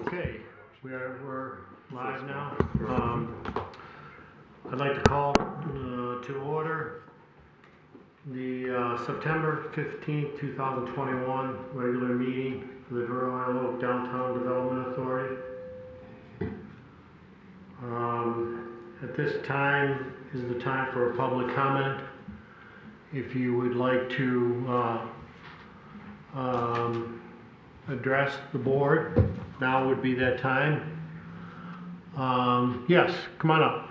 Okay, we're live now. I'd like to call to order the September 15th, 2021 regular meeting for the WROK Downtown Development Authority. At this time is the time for a public comment. If you would like to address the board, now would be that time. Yes, come on up.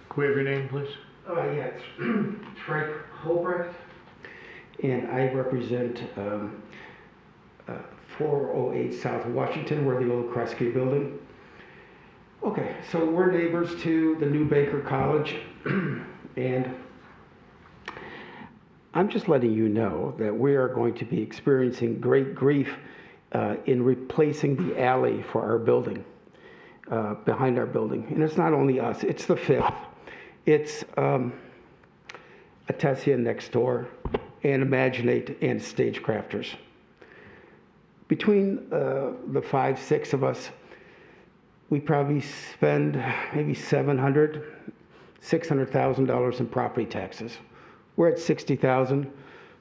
Can we have your name, please? Yeah, it's Frank Holbrecht, and I represent 408 South Washington, where the old Kresge building. Okay, so we're neighbors to the new Baker College, and I'm just letting you know that we are going to be experiencing great grief in replacing the alley for our building, behind our building. And it's not only us, it's the Fifth. It's Atesia next door, and Imaginate, and Stagecrafters. Between the 5, 6 of us, we probably spend maybe $600,000 in property taxes. We're at $60,000.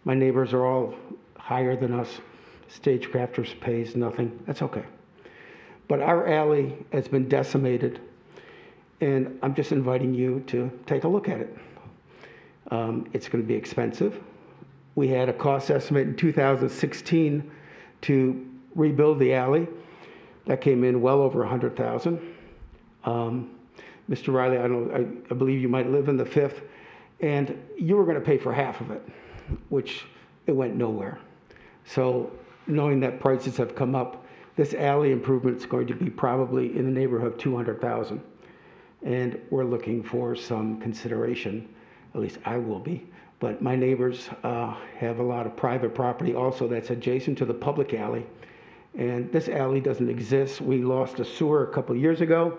My neighbors are all higher than us. Stagecrafters pays nothing. That's okay. But our alley has been decimated, and I'm just inviting you to take a look at it. It's going to be expensive. We had a cost estimate in 2016 to rebuild the alley. That came in well over $100,000. Mr. Riley, I believe you might live in the Fifth, and you were going to pay for half of it, which it went nowhere. So knowing that prices have come up, this alley improvement is going to be probably in the neighborhood of $200,000. And we're looking for some consideration, at least I will be. But my neighbors have a lot of private property also that's adjacent to the public alley. And this alley doesn't exist. We lost a sewer a couple of years ago,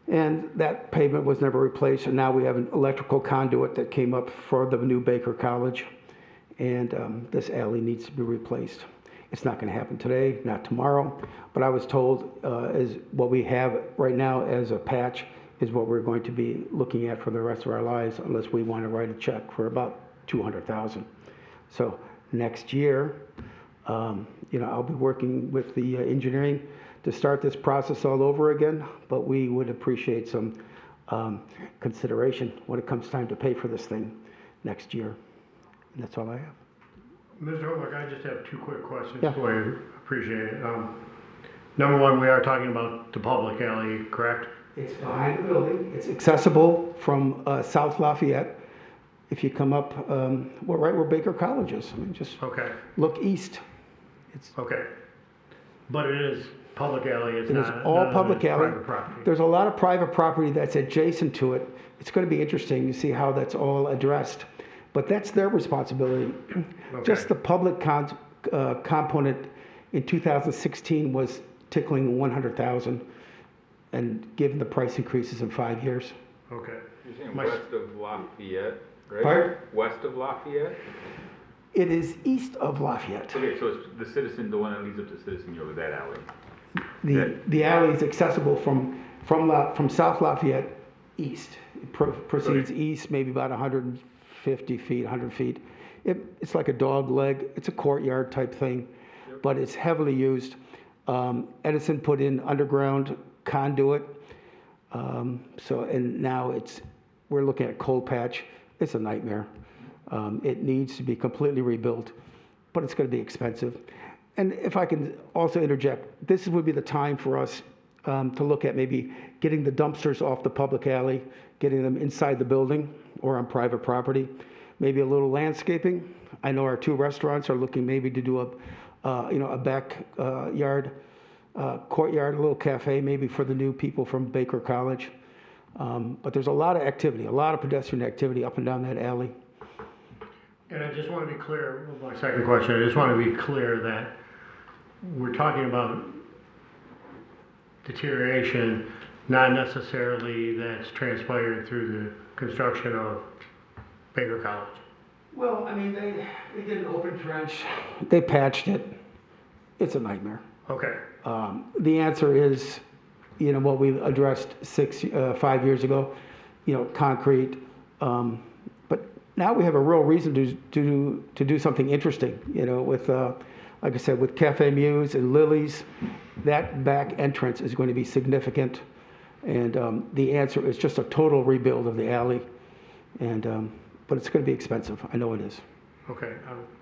and that pavement was never replaced. And now we have an electrical conduit that came up for the new Baker College, and this alley needs to be replaced. It's not going to happen today, not tomorrow, but I was told is what we have right now as a patch is what we're going to be looking at for the rest of our lives, unless we want to write a check for about $200,000. So next year, I'll be working with the engineering to start this process all over again, but we would appreciate some consideration when it comes time to pay for this thing next year. And that's all I have. Mr. Holbrook, I just have 2 quick questions for you. Appreciate it. Number one, we are talking about the public alley, correct? It's behind the building. It's accessible from South Lafayette. If you come up, well, right where Baker College is. I mean, just look east. Okay. But it is public alley. It is all public alley. There's a lot of private property that's adjacent to it. It's going to be interesting to see how that's all addressed. But that's their responsibility. Okay. Just the public component in 2016 was tickling $100,000, and given the price increases in 5 years. Okay. You're saying west of Lafayette, right? Pardon? West of Lafayette? It is east of Lafayette. Okay, so it's the Citizen, the one that leads up to Citizen, over that alley. The alley is accessible from South Lafayette east. It proceeds east, maybe about 150 feet, 100 feet. It's like a dog leg. It's a courtyard type thing, but it's heavily used. Edison put in underground conduit, and now we're looking at cold patch. It's a nightmare. It needs to be completely rebuilt, but it's going to be expensive. And if I can also interject, this would be the time for us to look at maybe getting the dumpsters off the public alley, getting them inside the building or on private property, maybe a little landscaping. I know our 2 restaurants are looking maybe to do a backyard, courtyard, a little cafe maybe for the new people from Baker College. But there's a lot of activity, a lot of pedestrian activity up and down that alley. And I just want to be clear, my second question, I just want to be clear that we're talking about deterioration, not necessarily that's transpired through the construction of Baker College. Well, I mean, they did an open trench. They patched it. It's a nightmare. Okay, The answer is, what we addressed 5 years ago, concrete. But now we have a real reason to do something interesting, with, like I said, with Cafe Muse and Lily's, that back entrance is going to be significant. And the answer is just a total rebuild of the alley. And, but it's going to be expensive. I know it is. okay,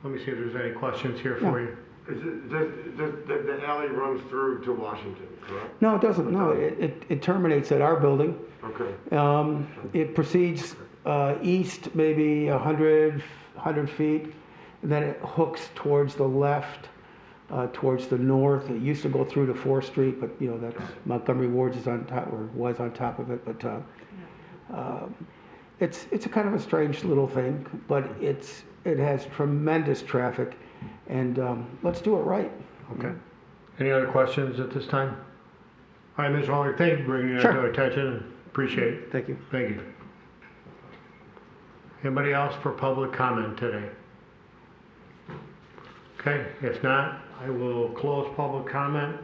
let me see if there's any questions here for you. Is it, the alley runs through to Washington, correct? No, it doesn't. No, it terminates at our building. Okay. It proceeds east maybe 100 feet, and then it hooks towards the left, towards the north. It used to go through to 4th Street, but that's Montgomery Ward's is on top, or was on top of it. But it's a kind of a strange little thing, but it has tremendous traffic, and let's do it right. Okay. Any other questions at this time? All right, Ms. Waller, thank you for bringing that to our attention. Appreciate it. Thank you. Thank you. Anybody else for public comment today? Okay, if not, I will close public comment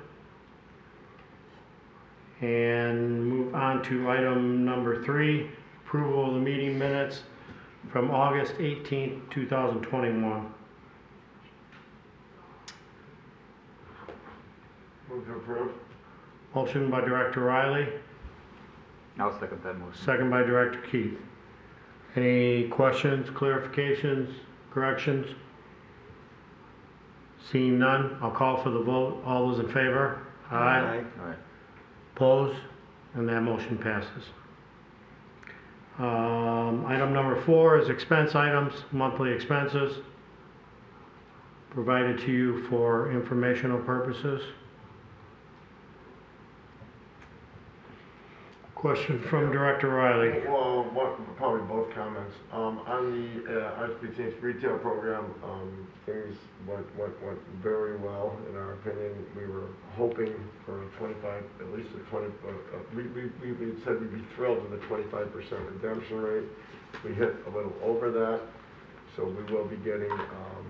and move on to item number 3, approval of the meeting minutes from August 18th, 2021. Move to approve. Motion by Director Riley, I'll second that motion. second by Director Keith. Any questions, clarifications, corrections? Seeing none, I'll call for the vote. All those in favor? Aye. All right. Opposed? And that motion passes. Item number 4 is expense items, monthly expenses, provided to you for informational purposes. Question from Director Riley. Well, probably both comments. On the RSBT's retail program, things went very well in our opinion. We were hoping for 25, at least a 20. We said we'd be thrilled with a 25% redemption rate. We hit a little over that, so we will be getting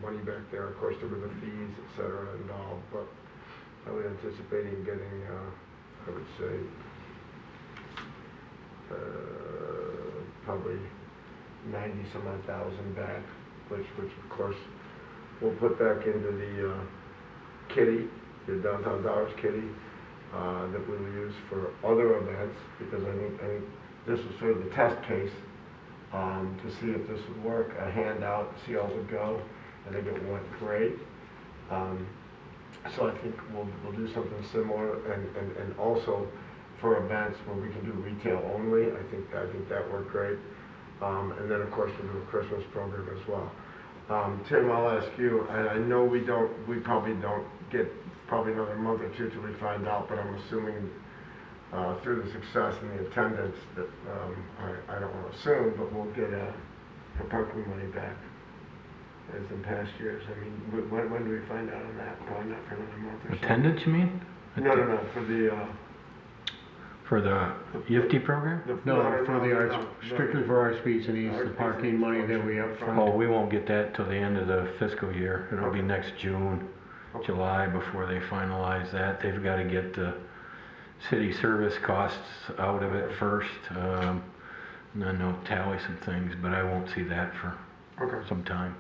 money back there. Of course, there were the fees, etc. involved, but I was anticipating getting, I would say, probably 90-some-odd thousand back, which of course we'll put back into the kitty, the downtown dollars kitty, that we'll use for other events, because I think this was sort of the test case to see if this would work. A handout, see how it would go. I think it went great. So I think we'll do something similar, and also for events where we can do retail only. I think that worked great. And then of course we'll do a Christmas program as well. Tim, I'll ask you, and I know we probably don't get another month or two till we find out, but I'm assuming through the success and the attendance that, I don't want to assume, but we'll get our parking money back as in past years. I mean, when do we find out on that? Probably not for another month or so. Attendance, you mean? No, for the For the EFT program? No, for the arts, no. strictly for arts fees and ease, the parking money that we up Oh, front. we won't get that till the end of the fiscal year. It'll be next June, July before they finalize that. They've got to get the city service costs out of it first. And then they'll tally some things, but I won't see that for some time.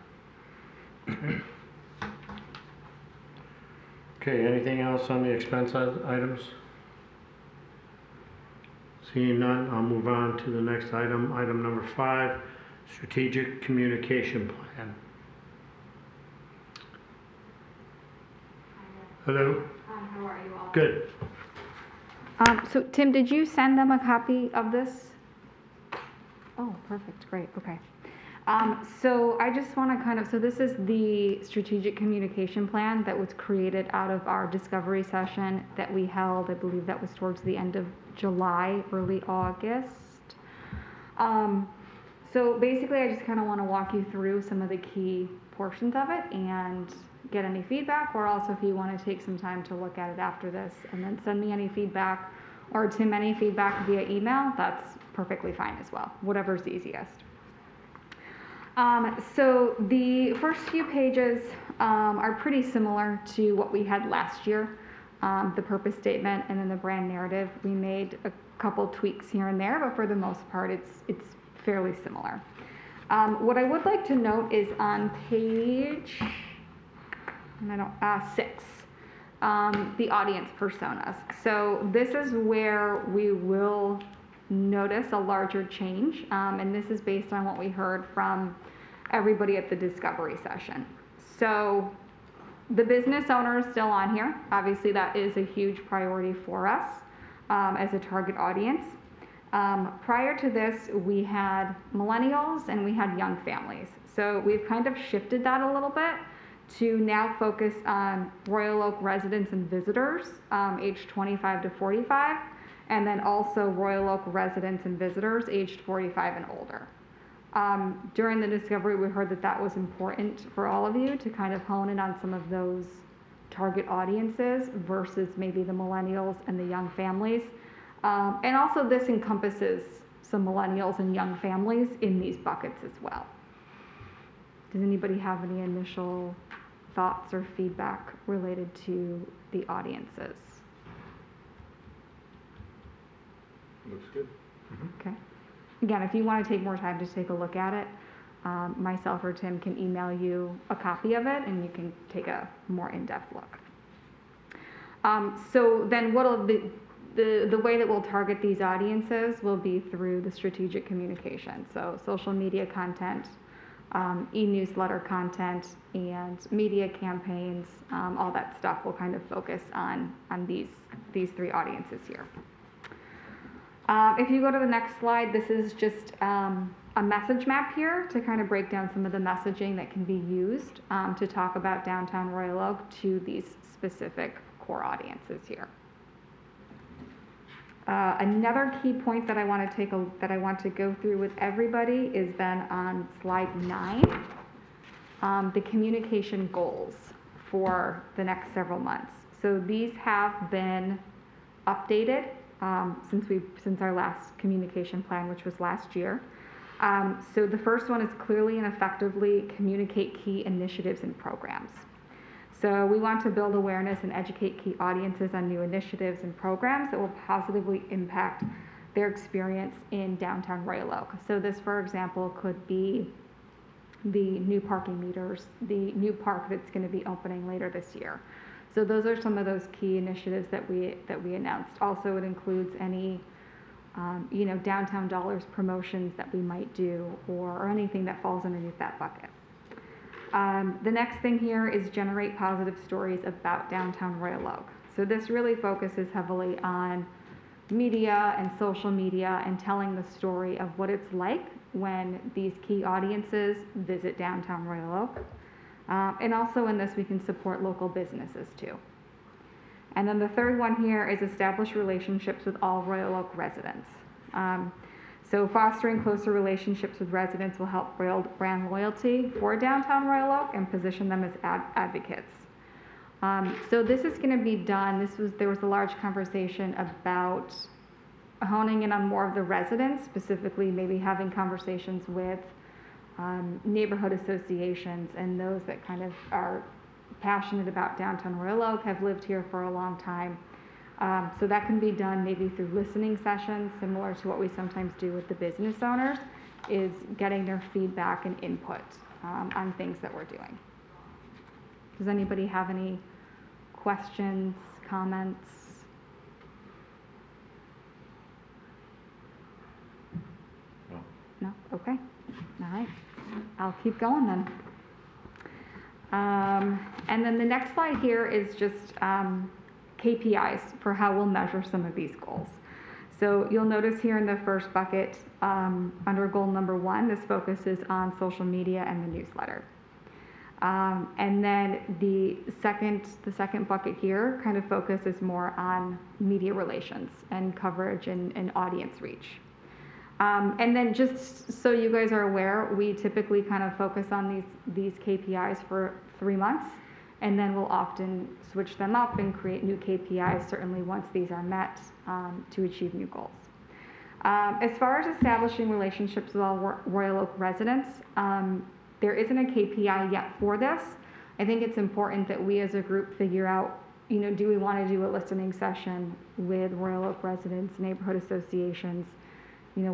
Okay, anything else on the expense items? Seeing none, I'll move on to the next item, item number 5, strategic communication plan. Hello? How are you all? Good. So Tim, did you send them a copy of this? Oh, perfect, great, okay. So I just want to so this is the strategic communication plan that was created out of our discovery session that we held, I believe that was towards the end of July, early August. So basically I just kind of want to walk you through some of the key portions of it and get any feedback, or also if you want to take some time to look at it after this and then send me any feedback, or Tim any feedback via email, that's perfectly fine as well, whatever's easiest. So the first few pages are pretty similar to what we had last year. The purpose statement and then the brand narrative. We made a couple tweaks here and there, but for the most part, it's fairly similar. What I would like to note is on page 6, the audience personas. So this is where we will notice a larger change, and this is based on what we heard from everybody at the discovery session. So the business owner is still on here. Obviously, that is a huge priority for us as a target audience. Prior to this, we had millennials and we had young families. So we've kind of shifted that a little bit to now focus on Royal Oak residents and visitors aged 25 to 45, and then also Royal Oak residents and visitors aged 45 and older. During the discovery, we heard that that was important for all of you to kind of hone in on some of those target audiences versus maybe the millennials and the young families. And also this encompasses some millennials and young families in these buckets as well. Does anybody have any initial thoughts or feedback related to the audiences? Looks good. Okay. Again, if you want to take more time to take a look at it, myself or Tim can email you a copy of it and you can take a more in-depth look. So then what'll the way that we'll target these audiences will be through the strategic communication. So social media content, e-newsletter content, and media campaigns, all that stuff will kind of focus on these three audiences here. If you go to the next slide, this is just a message map here to kind of break down some of the messaging that can be used to talk about downtown Royal Oak to these specific core audiences here. Another key point that I want to go through with everybody is then on slide 9, the communication goals for the next several months. So these have been updated since our last communication plan, which was last year. So the first one is clearly and effectively communicate key initiatives and programs. So we want to build awareness and educate key audiences on new initiatives and programs that will positively impact their experience in downtown Royal Oak. So this, for example, could be the new parking meters, the new park that's going to be opening later this year. So those are some of those key initiatives that we announced. Also, it includes any downtown dollars promotions that we might do or anything that falls underneath that bucket. The next thing here is generate positive stories about downtown Royal Oak. So this really focuses heavily on media and social media and telling the story of what it's like when these key audiences visit downtown Royal Oak. And also in this, we can support local businesses too. And then the third one here is establish relationships with all Royal Oak residents. So fostering closer relationships with residents will help build brand loyalty for downtown Royal Oak and position them as advocates. So this is going to be done. There was a large conversation about honing in on more of the residents, specifically maybe having conversations with neighborhood associations and those that kind of are passionate about downtown Royal Oak, have lived here for a long time. So that can be done maybe through listening sessions, similar to what we sometimes do with the business owners, is getting their feedback and input on things that we're doing. Does anybody have any questions, comments? No. No? Okay. All right. I'll keep going then. And then the next slide here is just KPIs for how we'll measure some of these goals. So you'll notice here in the first bucket, under goal number 1, this focuses on social media and the newsletter. And then the second bucket here kind of focuses more on media relations and coverage and audience reach. And then just so you guys are aware, we typically kind of focus on these KPIs for 3 months, and then we'll often switch them up and create new KPIs, certainly once these are met, to achieve new goals. As far as establishing relationships with all Royal Oak residents, there isn't a KPI yet for this. I think it's important that we as a group figure out, do we want to do a listening session with Royal Oak residents, neighborhood associations?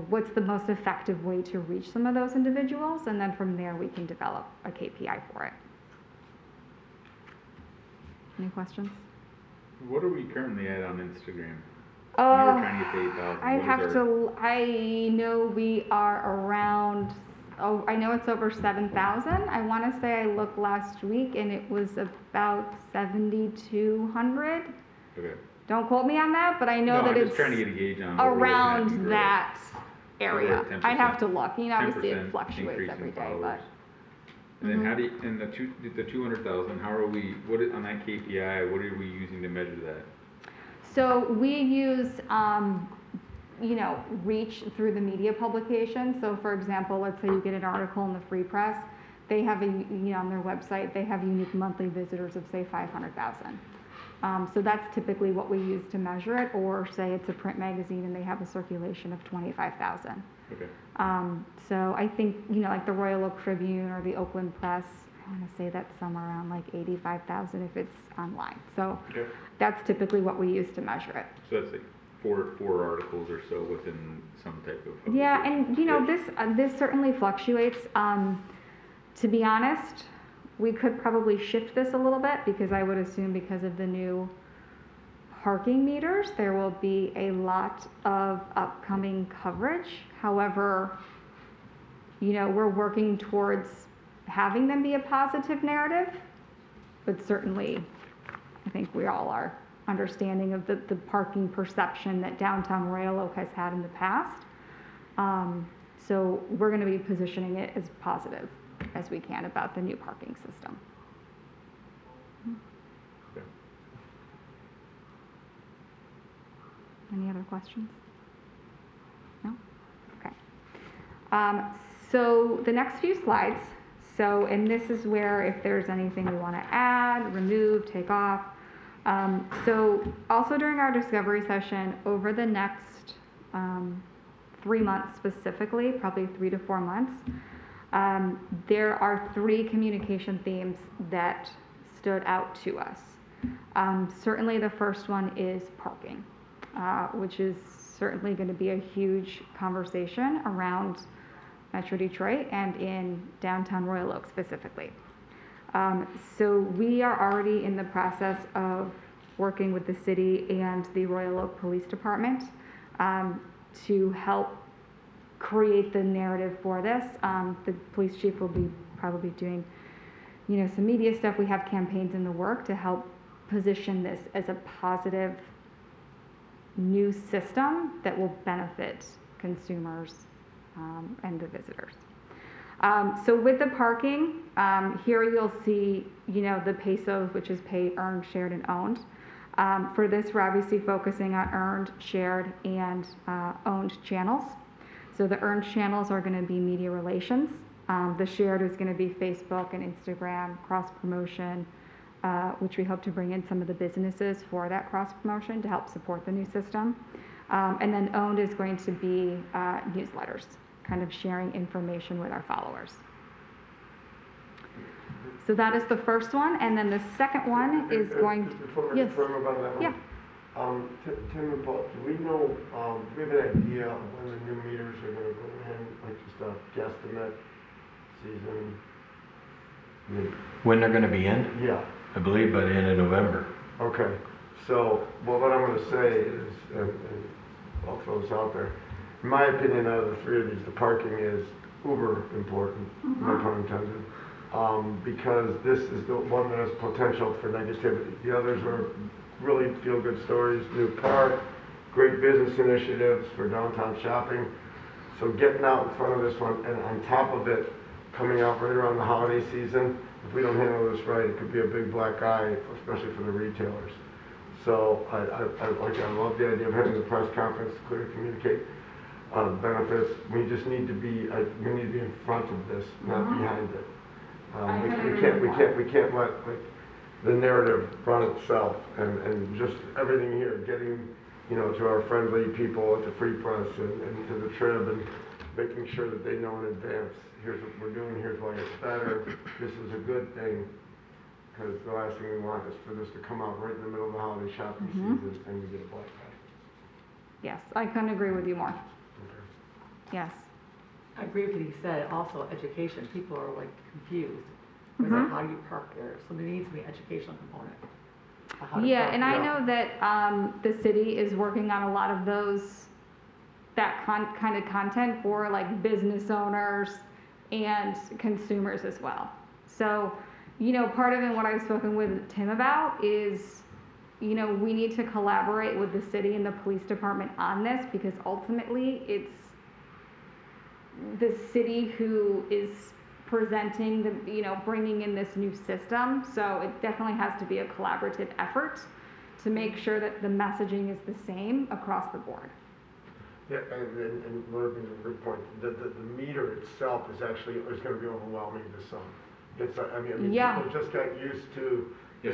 What's the most effective way to reach some of those individuals? And then from there, we can develop a KPI for it. Any questions? What are we currently at on Instagram? We were trying to get to 8,000. I know we are around, I know it's over 7,000. I want to say I looked last week and it was about 7,200. Okay. Don't quote me on that, but I know that I'm it's just trying to get a gauge on what we're looking at in around growth. that area. So we're at I'd have 10%, to look. Obviously it 10% fluctuates increase every in day, followers. but. And then how do you, and the 200,000, how are we, on that KPI, what are we using to measure that? So we use, reach through the media publication. So for example, let's say you get an article in the Free Press, they have on their website, they have unique monthly visitors of say 500,000. So that's typically what we use to measure it, or say it's a print magazine and they have a circulation of 25,000. Okay. So I think, like the Royal Oak Tribune or the Oakland Press, I want to say that's somewhere around like 85,000 if it's online. So Okay. that's typically what we use to measure it. So that's like four articles or so within some type of. Yeah, and this certainly fluctuates. To be honest, we could probably shift this a little bit because I would assume because of the new parking meters, there will be a lot of upcoming coverage. However, we're working towards having them be a positive narrative, but certainly I think we all are understanding of the parking perception that downtown Royal Oak has had in the past. So we're going to be positioning it as positive as we can about the new parking system. Okay. Any other questions? No? Okay. So the next few slides, and this is where if there's anything we want to add, remove, take off. So also during our discovery session, over the next 3 months specifically, probably 3 to 4 months, there are 3 communication themes that stood out to us. Certainly the first one is parking, which is certainly going to be a huge conversation around Metro Detroit and in downtown Royal Oak specifically. So we are already in the process of working with the city and the Royal Oak Police Department to help create the narrative for this. The police chief will be probably doing, some media stuff. We have campaigns in the work to help position this as a positive new system that will benefit consumers and the visitors. So with the parking, here you'll see, the pesos, which is paid, earned, shared, and owned. For this, we're obviously focusing on earned, shared, and owned channels. So the earned channels are going to be media relations. The shared is going to be Facebook and Instagram, cross-promotion, which we hope to bring in some of the businesses for that cross-promotion to help support the new system. And then owned is going to be newsletters, kind of sharing information with our followers. So that is the first one, and then the second one is going to... Before we confirm about that one. Yeah. Tim and Paul, do we know, do we have an idea of when the new meters are going to go in, like just a guesstimate season? When they're gonna be in? Yeah. I believe by the end of November. Okay, so, well, what I'm gonna say is, and I'll throw this out there, in my opinion, out of the 3 of these, the parking is uber important, no pun intended, because this is the one that has potential for negativity. The others are really feel-good stories, new park, great business initiatives for downtown shopping. So getting out in front of this one, and on top of it, coming out right around the holiday season, if we don't handle this right, it could be a big black eye, especially for the retailers. So I love the idea of having the press conference to clearly communicate benefits. We just need to be, we need to be in front of this, not behind it. We can't let the narrative run itself, and just everything here, getting you know, to our friendly people at the Free Press and to the Trib, and making sure that they know in advance, here's what we're doing, here's why it's better, this is a good thing. Because the last thing we want is for this to come out right in the middle of the holiday shopping season and we get a black eye. Yes, I couldn't agree with you more. Okay. Yes. I agree with what he said, also education, people are like confused. It's like, how do you park there? So there needs to be an educational component. of how to Yeah, park and there. I know that the city is working on a lot of that kind of content for like business owners and consumers as well. So, you know, part of it, what I've spoken with Tim about is, you know, we need to collaborate with the city and the police department on this, because ultimately it's the city who is presenting the, you know, bringing in this new system. So it definitely has to be a collaborative effort to make sure that the messaging is the same across the board. Yeah, and Laura brings a good point. The meter itself is actually, is gonna be overwhelming to some. It's, I mean, Yeah. people just got used to the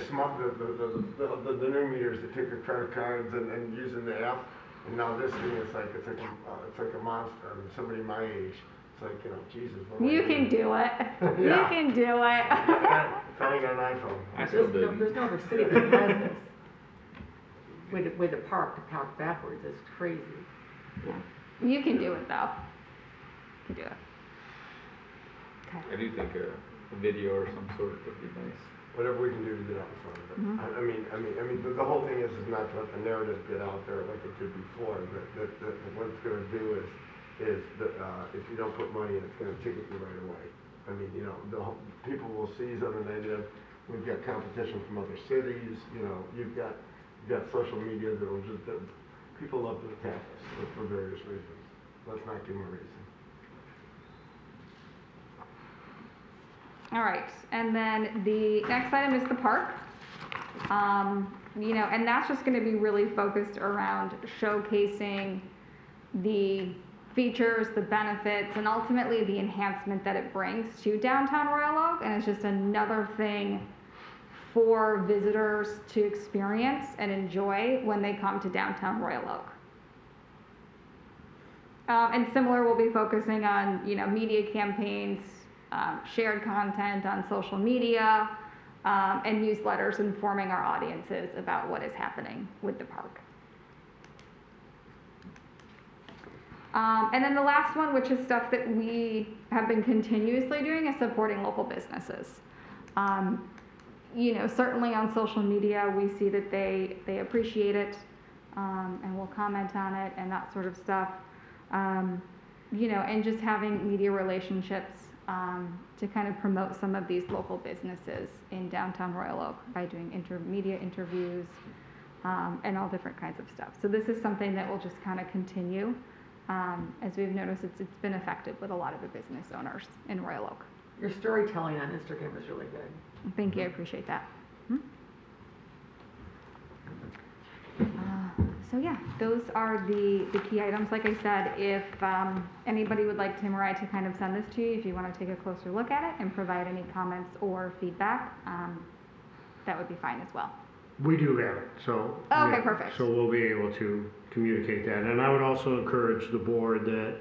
new meters that take your credit cards and using the app. And now this thing is like, it's like a monster. I mean, somebody my age, it's like, you know, Jesus. what am I You doing? can do it. Yeah. You can do it. If I ain't got an iPhone. I still did. There's no other city that has this. With the park backwards, it's crazy. You can do it though. You can do it. Okay. I do think a video or some sort would be nice. Whatever we can do to get out in front of it. I mean, the whole thing is not to let the narrative get out there like it did before. That what it's going to do is that if you don't put money in, it's going to ticket you right away. I mean, you know, people will seize on the negative. We've got competition from other cities. You know, you've got social media that will just people love to attack us for various reasons. Let's not give them a reason. All right, and then the next item is the park. You know, and that's just gonna be really focused around showcasing the features, the benefits, and ultimately the enhancement that it brings to downtown Royal Oak, and it's just another thing for visitors to experience and enjoy when they come to downtown Royal Oak. And similar, we'll be focusing on, you know, media campaigns, shared content on social media, and newsletters informing our audiences about what is happening with the park. And then the last one, which is stuff that we have been continuously doing, is supporting local businesses. You know, certainly on social media, we see that they appreciate it, and will comment on it and that sort of stuff. You know, and just having media relationships to kind of promote some of these local businesses in downtown Royal Oak by doing media interviews and all different kinds of stuff. So this is something that will just kind of continue. As we've noticed, it's been effective with a lot of the business owners in Royal Oak. Your storytelling on Instagram is really good. Thank you, I appreciate that. So yeah, those are the key items. Like I said, if anybody would like Tim or I to kind of send this to you, if you want to take a closer look at it and provide any comments or feedback, that would be fine as well. We do have it, so. Oh, okay, yeah, perfect. So we'll be able to communicate that. And I would also encourage the board that,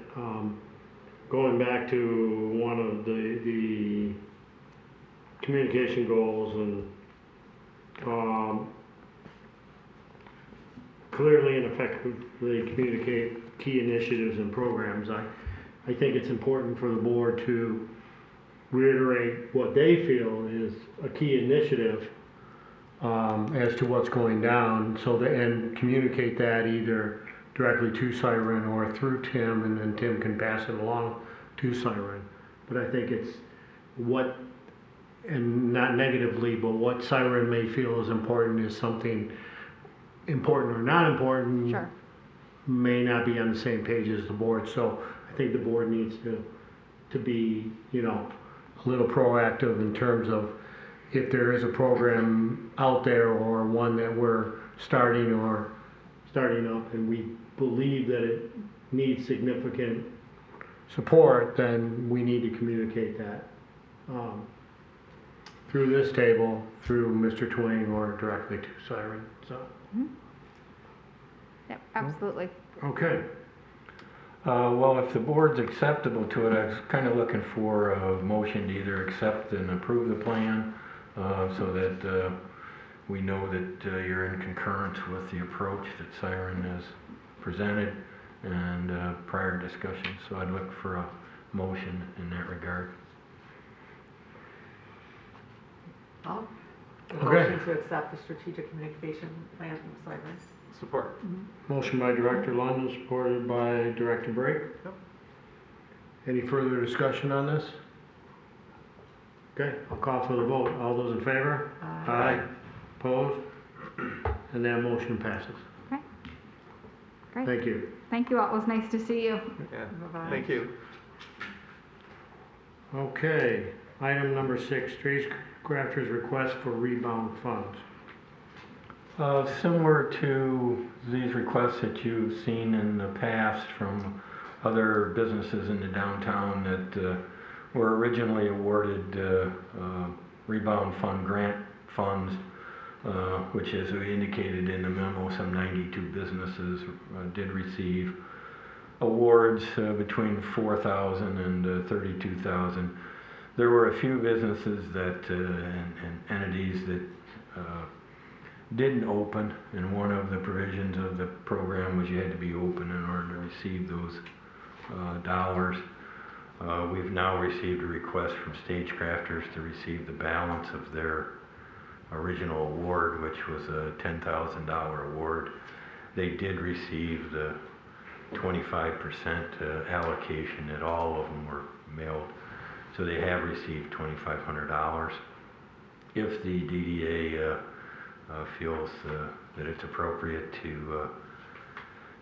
going back to one of the communication goals and, clearly and effectively communicate key initiatives and programs. I think it's important for the board to reiterate what they feel is a key initiative as to what's going down, and communicate that either directly to Siren or through Tim, and then Tim can pass it along to Siren. But I think it's what, and not negatively, but what Siren may feel is important is something important or not important. Sure. May not be on the same page as the board. So I think the board needs to be, you know, a little proactive in terms of if there is a program out there or one that we're starting up and we believe that it needs significant support, then we need to communicate that through this table, through Mr. Twing, or directly to Siren. So. Yep, absolutely. Okay, Well, if the board's acceptable to it, I was kind of looking for a motion to either accept and approve the plan, so that we know that you're in concurrence with the approach that Siren has presented and prior discussions. So I'd look for a motion in that regard. I'll Okay. motion to accept the strategic communication plan from Siren. Support. motion by Director London, supported by Director Brake. Yep. Any further discussion on this? Okay, I'll call for the vote. All those in favor? Aye. Opposed? And that motion passes. Okay. Great. Thank you. Thank you all. It was nice to see you. Yeah, Bye-bye. thank you. Okay, item number 6, street crafters request for rebound funds. Similar to these requests that you've seen in the past from other businesses in the downtown that were originally awarded rebound fund grant funds, which, as we indicated in the memo, some 92 businesses did receive awards between $4,000 and $32,000. There were a few businesses that and entities that didn't open, and one of the provisions of the program was you had to be open in order to receive those dollars. We've now received a request from Stagecrafters to receive the balance of their original award, which was a $10,000 award. They did receive the 25% allocation that all of them were mailed. So they have received $2,500. If the DDA feels that it's appropriate to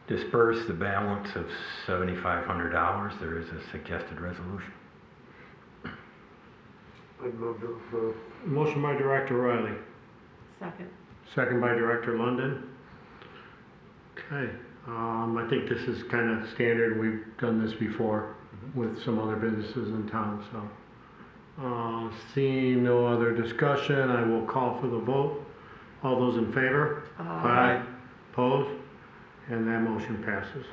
disperse the balance of $7,500, there is a suggested resolution. I'd move to approve. Motion by Director Riley, Second. second by Director London. Okay, I think this is kind of standard. We've done this before with some other businesses in town, so. Seeing no other discussion, I will call for the vote. All those in favor? Aye. Opposed? And that motion passes.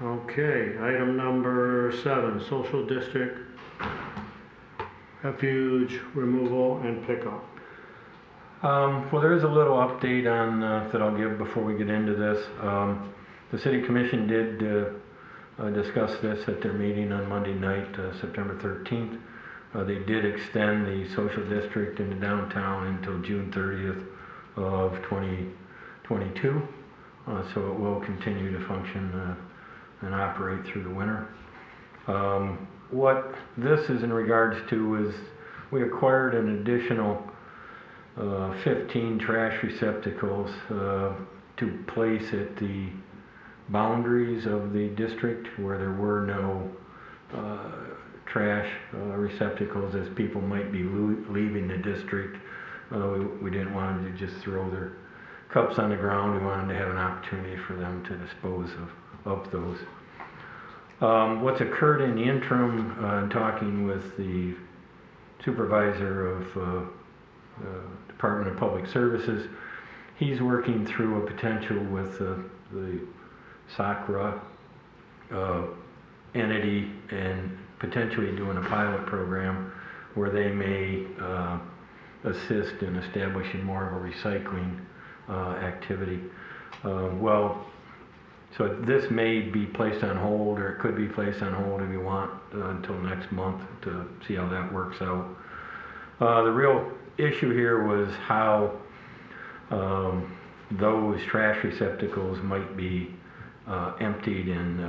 Okay, item number 7, social district refuge removal and pickup. Well, there is a little update on that I'll give before we get into this. The City Commission did discuss this at their meeting on Monday night, September 13th. They did extend the social district in the downtown until June 30th of 2022. So it will continue to function and operate through the winter. What this is in regards to is we acquired an additional 15 trash receptacles to place at the boundaries of the district where there were no trash receptacles as people might be leaving the district. We didn't want them to just throw their cups on the ground. We wanted to have an opportunity for them to dispose of those. What's occurred in the interim, in talking with the supervisor of Department of Public Services, he's working through a potential with the SACRA entity and potentially doing a pilot program where they may assist in establishing more of a recycling activity. So this may be placed on hold, or it could be placed on hold if you want until next month to see how that works out. The real issue here was how those trash receptacles might be emptied and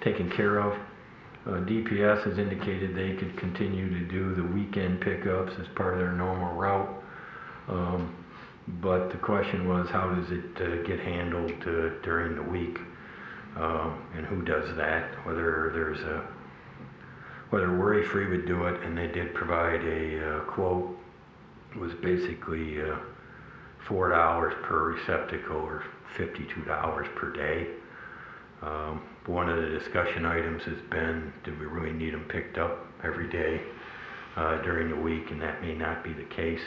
taken care of. DPS has indicated they could continue to do the weekend pickups as part of their normal route. But the question was, how does it get handled during the week? And who does that? Whether Worry Free would do it, and they did provide a quote. It was basically $4 per receptacle or $52 per day. One of the discussion items has been, do we really need them picked up every day during the week? And that may not be the case.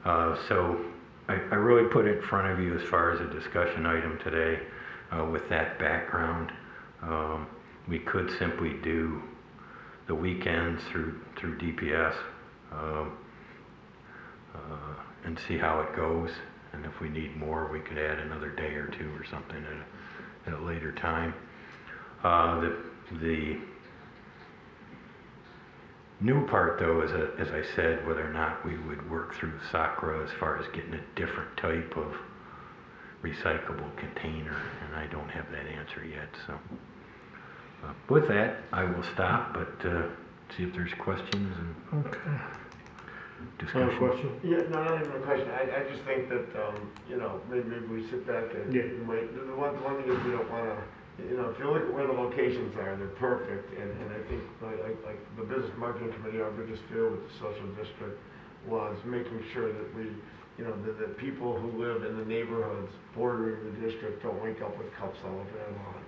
So I really put it in front of you as far as a discussion item today, with that background. We could simply do the weekends through DPS, and see how it goes. And if we need more, we could add another day or two or something at a later time. The new part though is, as I said, whether or not we would work through SACRA as far as getting a different type of recyclable container, and I don't have that answer yet. So with that, I will stop, but see if there's questions and Okay. discussion. Another question? Yeah, no, not even a question. I just think that, maybe we sit back and Yeah. wait. The one thing is we don't wanna, if you look at where the locations are, they're perfect. And I think, like the business marketing committee, our biggest fear with the social district was making sure that we, that people who live in the neighborhoods bordering the district don't wake up with cups all over their lawn,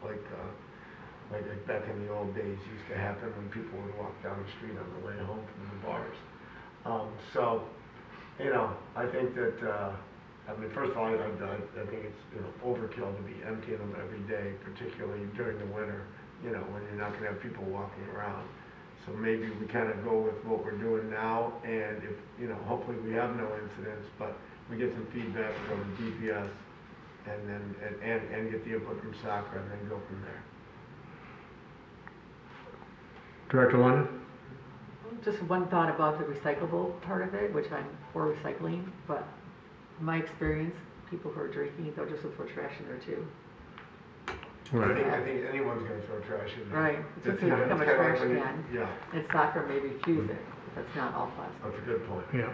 like back in the old days used to happen when people would walk down the street on the way home from the bars. I think that, first of all, I think it's, overkill to be emptying them every day, particularly during the winter, when you're not gonna have people walking around. So maybe we kind of go with what we're doing now, and if, hopefully we have no incidents, but we get some feedback from DPS, and then, and get the input from SACRA, and then go from there. Director London? Just one thought about the recyclable part of it, which I'm for recycling, but in my experience, people who are drinking, they'll just throw trash in there too. Right. I think anyone's gonna throw trash in there. Right, it's just kinda- become a kinda trash like when you- can, Yeah, and soccer may refuse it, that's not all plastic. that's a good point. Yeah.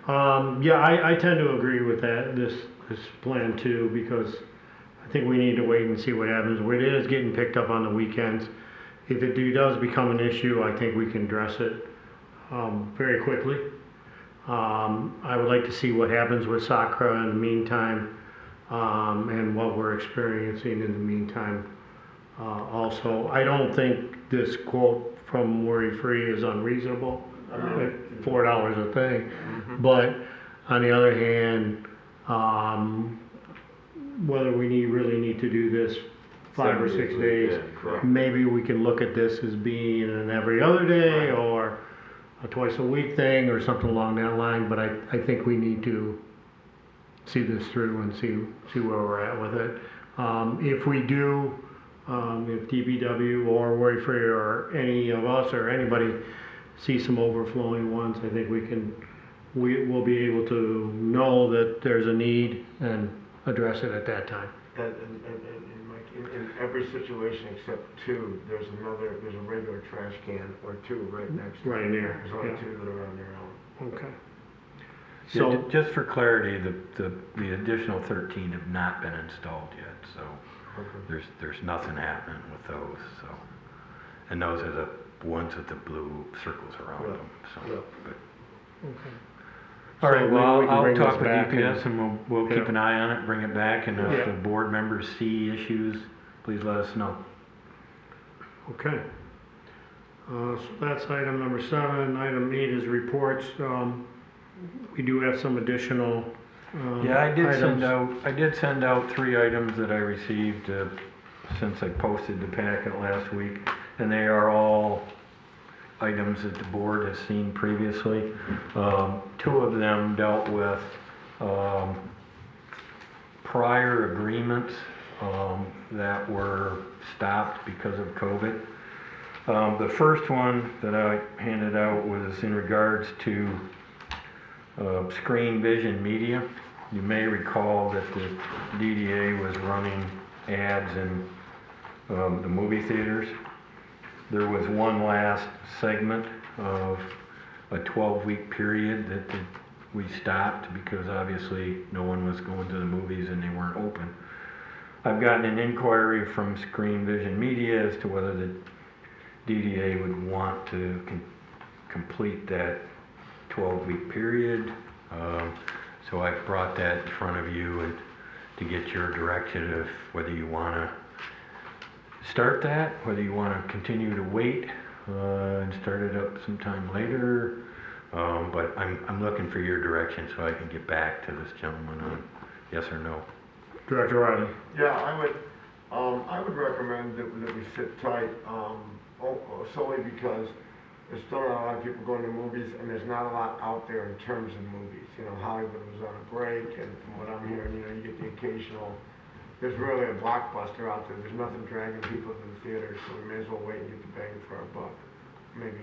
I tend to agree with that, this plan too, because I think we need to wait and see what happens. It is getting picked up on the weekends. If it does become an issue, I think we can address it very quickly. I would like to see what happens with SACRA in the meantime, and what we're experiencing in the meantime. Also, I don't think this quote from Worry Free is unreasonable, at $4 a thing. But on the other hand, whether we really need to do this 5 or 6 days, maybe we can look at this as being an every other day or a twice a week thing or something along that line. But I think we need to see this through and see where we're at with it. If we do, if DPW or Worry Free or any of us or anybody see some overflowing ones, I think we'll be able to know that there's a need and address it at that time. And Mike, in every situation except two, there's a regular trash can or two right next to it. Right there, There's only yeah. two that are on their own. Okay. So, So, just for clarity, the additional 13 have not been installed yet, so Okay. there's nothing happening with those, so. And those are the ones with the blue circles around Yeah. them, so. Yeah. But, okay. all right, So maybe well, we can I'll bring talk this with back DPS and we'll keep Yeah. an eye on it, bring it back, and if Yeah. the board members see issues, please let us know. Okay. So that's item number 7. Item 8 is reports. We do have some additional Yeah, I did items. send out 3 items that I received since I posted the packet last week, and they are all items that the board has seen previously. 2 of them dealt with prior agreements that were stopped because of COVID. The first one that I handed out was in regards to Screen Vision Media. You may recall that the DDA was running ads in the movie theaters. There was one last segment of a 12-week period that we stopped because obviously no one was going to the movies and they weren't open. I've gotten an inquiry from Screen Vision Media as to whether the DDA would want to complete that 12-week period. So I brought that in front of you and to get your direction of whether you want to start that, whether you want to continue to wait and start it up sometime later, But I'm looking for your direction so I can get back to this gentleman on yes or no. Director Riley? Yeah, I would recommend that we sit tight, solely because there's still not a lot of people going to movies, and there's not a lot out there in terms of movies. You know, Hollywood was on a break, and from what I'm hearing, you know, you get the occasional, there's really a blockbuster out there. There's nothing dragging people to the theater, so we may as well wait and get the bang for our buck. Maybe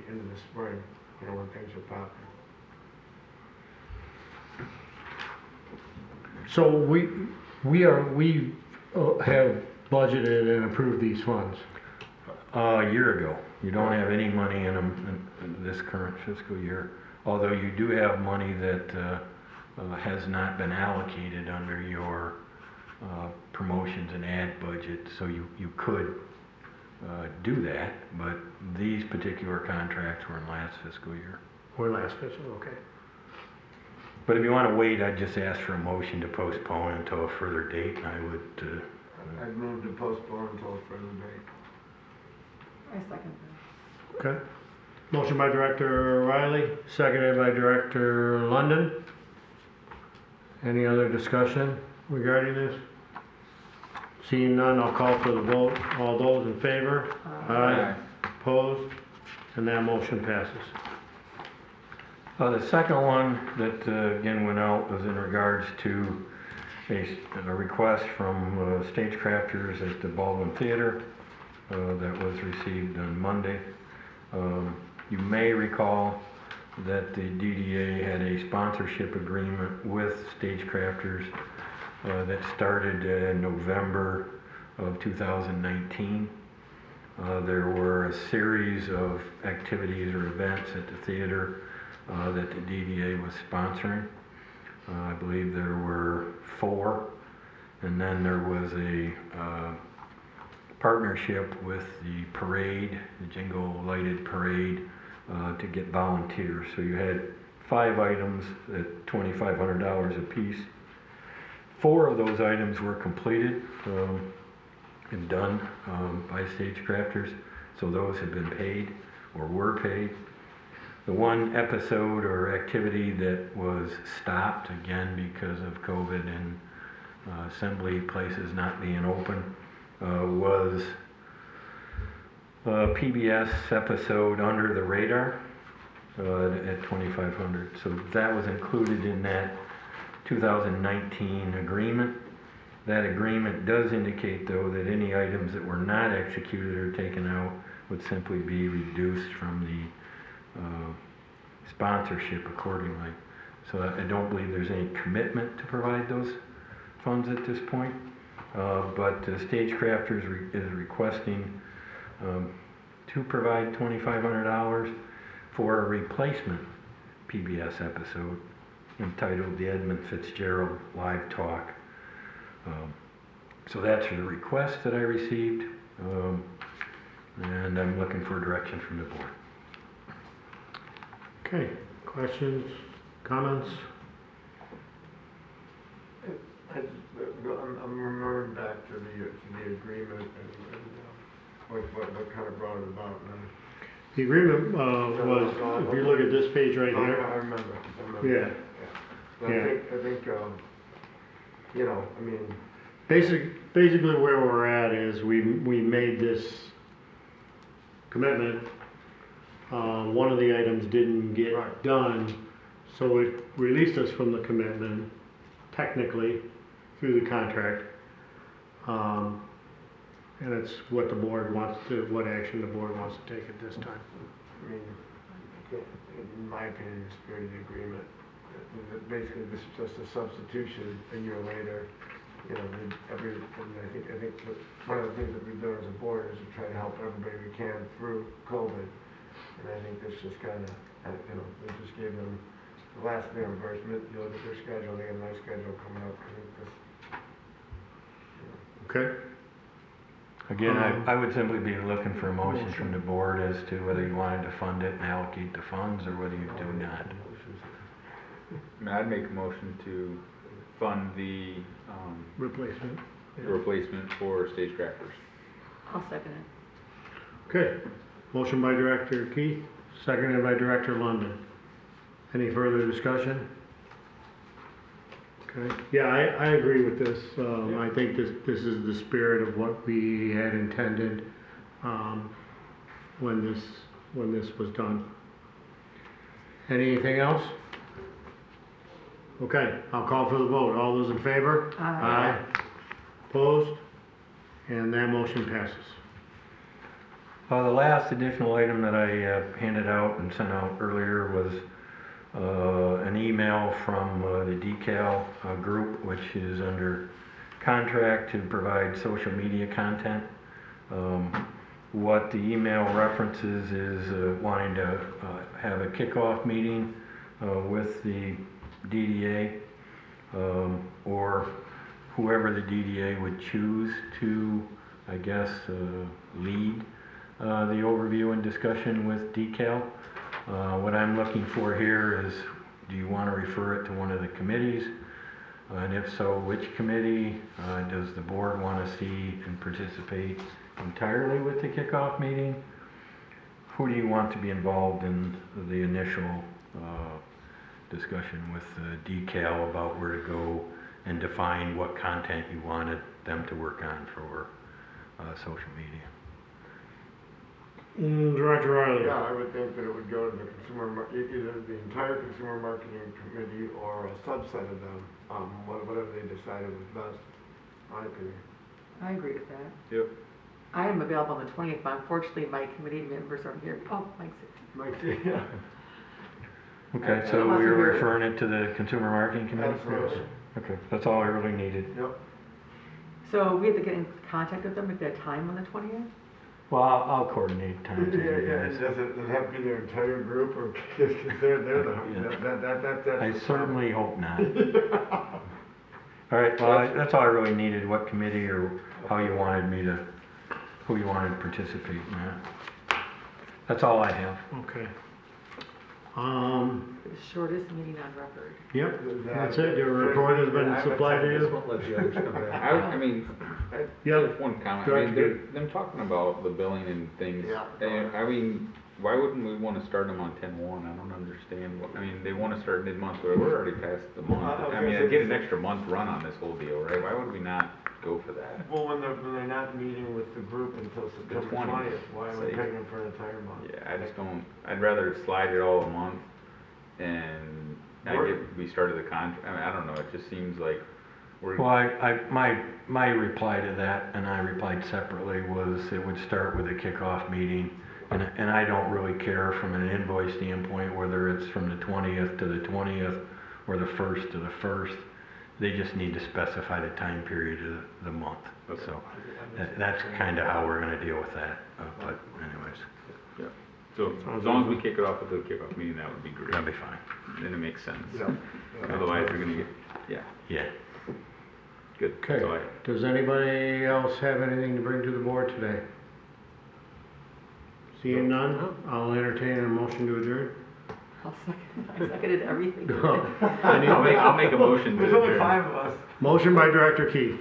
into the spring, you know, when things are popping. So we have budgeted and approved these funds. A year ago. You don't have any money in them in this current fiscal year, although you do have money that has not been allocated under your promotions and ad budget, so you could do that, but these particular contracts were in last fiscal year. Or last fiscal, okay. But if you want to wait, I'd just ask for a motion to postpone until a further date, and I would... I'd move to postpone until a further date. I second that. Okay. Motion by Director Riley, seconded by Director London. Any other discussion regarding this? Seeing none, I'll call for the vote. All those in favor? Aye. Opposed? And that motion passes. The second one that again went out was in regards to a request from Stagecrafters at the Baldwin Theater that was received on Monday. You may recall that the DDA had a sponsorship agreement with Stagecrafters that started in November of 2019. There were a series of activities or events at the theater that the DDA was sponsoring. I believe there were 4, and then there was a partnership with the parade, the Jingle Lighted Parade, to get volunteers. So you had 5 items at $2,500 a piece. 4 of those items were completed and done by Stagecrafters, so those have been paid or were paid. The one episode or activity that was stopped again because of COVID and assembly places not being open was a PBS episode Under the Radar at $2,500. So that was included in that 2019 agreement. That agreement does indicate, though, that any items that were not executed or taken out would simply be reduced from the sponsorship accordingly. So I don't believe there's any commitment to provide those funds at this point. But Stagecrafters is requesting to provide $2,500 for a replacement PBS episode entitled The Edmund Fitzgerald Live Talk. So that's the request that I received, and I'm looking for direction from the board. Okay, questions, comments? I'm remembering back to the agreement and what kind of brought it about. The agreement was, if you look at this page right here. I remember. Yeah. I think, you know, I mean. Basically where we're at is we made this commitment. One of the items didn't get done, so it released us from the commitment, technically, through the contract. And it's what the board wants to, what action the board wants to take at this time. I mean, in my opinion, the spirit of the agreement, basically this is just a substitution a year later. You know, and I think one of the things that we've done as a board is to try to help everybody we can through COVID. And I think this just kind of, you know, they just gave them the last reimbursement. You look at their schedule, they have a nice schedule coming up. I think this, you know. Okay. Again, I would simply be looking for a motion from the board as to whether you wanted to fund it and allocate the funds, or whether you do not. I mean, I'd make a motion to fund the Replacement. replacement for Stagecrafters. I'll second it. Okay. Motion by Director Keith, seconded by Director London. Any further discussion? Okay, yeah, I agree with this. I think this is the spirit of what we had intended, when this was done. Anything else? Okay, I'll call for the vote. All those in favor? Aye. Opposed? And that motion passes. The last additional item that I handed out and sent out earlier was an email from the decal group, which is under contract to provide social media content. What the email references is wanting to have a kickoff meeting with the DDA or whoever the DDA would choose to, I guess, lead the overview and discussion with decal. What I'm looking for here is, do you want to refer it to one of the committees? And if so, which committee? Does the board want to see and participate entirely with the kickoff meeting? Who do you want to be involved in the initial discussion with decal about where to go and define what content you wanted them to work on for social media? Director Riley. Yeah, I would think that it would go to the either the entire consumer marketing committee or a subset of them, whatever they decided was best, my opinion. I agree with that. Yep. I am available on the 20th, but unfortunately my committee members aren't here. Oh, Mike's here. Yeah. Okay, I so wasn't we're here. referring it to the consumer marketing committee? Absolutely. Okay, that's all I really needed. Yep. So we have to get in contact with them at that time on the 20th? Well, I'll coordinate times with you And guys. does it have to be their entire group, or, because they're the, that's. I certainly hope not. All right, well, that's all I really needed, what committee or how you wanted me to, who you wanted to participate in that. That's all I have. Okay. The shortest meeting on record. Yep, that's it. Your report has been supplied to you? Let the others come back. I mean, Yeah. just one comment. Go I ahead, mean, them talking about the billing and things. Yeah. And, I mean, why wouldn't we want to start them on 10/1? I don't understand. I mean, they want to start mid-month, but we're already past the month. I mean, I get an extra month run on this whole deal, right? Why would we not go for that? Well, when they're not meeting with the group until September 20th, 20th, why are we say. paying them for an entire month? Yeah, I just don't, I'd rather slide it all a month and we started the contract. I mean, I don't know, it just seems like we're. Well, my reply to that, and I replied separately, was it would start with a kickoff meeting. And I don't really care from an invoice standpoint whether it's from the 20th to the 20th or the 1st to the 1st. They just need to specify the time period of the month. Okay. So that's kind of how we're going to deal with that. But anyways, Yeah. So as long as we kick it off with the kickoff meeting, that would be great. that'll be fine. Then it makes sense. Yeah. Otherwise, they're gonna get, yeah, Yeah. good. Okay. So Does anybody else have anything to bring to the board today? Seeing none, I'll entertain a motion to adjourn. I seconded everything. I'll make a motion to There's only adjourn. 5 of us. Motion by Director Keith,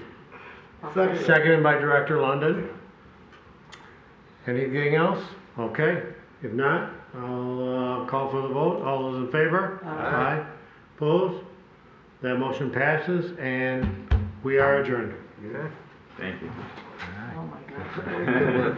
seconded by Director London. Anything else? Okay, if not, I'll call for the vote. All those in favor? Aye. Opposed? That motion passes and we are adjourned. Okay. Thank you. Oh my God.